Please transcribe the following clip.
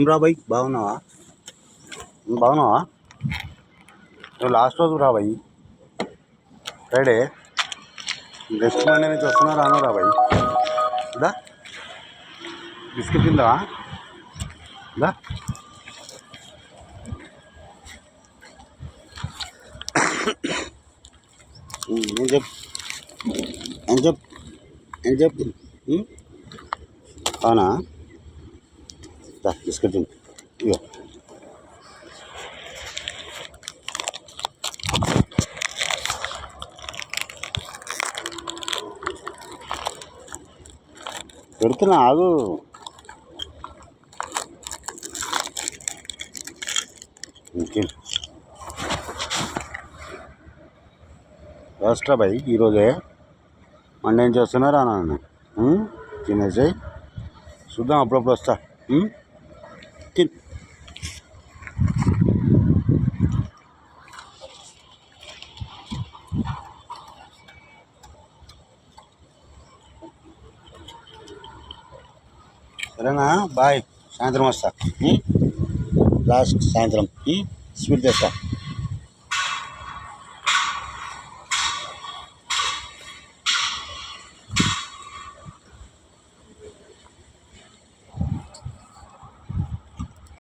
రా భయ్, బాగున్నావా? బాగున్నావా? నువ్వు లాస్ట్ రోజు రా భయ్, ఫ్రైడే. నెక్స్ట్ మండే నుంచి వస్తున్నా రాను రా భయ్. దా బిస్కెట్ తిందా? దా ఏం చెప్పు, ఏం చెప్పు, ఏం చెప్పు. అవునా? దా బిస్కెట్ తింది. ఇగో పెడుతున్నా, ఆగు. ఇంకేం ఎక్స్ట్రా భయ్, ఈరోజే మండే నుంచి వస్తున్నా రాను. తినేసి చూద్దాం, అప్పుడప్పుడు వస్తా. తిన్. సరేనా? బాయ్, సాయంత్రం వస్తా. లాస్ట్ సాయంత్రం స్వీట్ తెస్తా.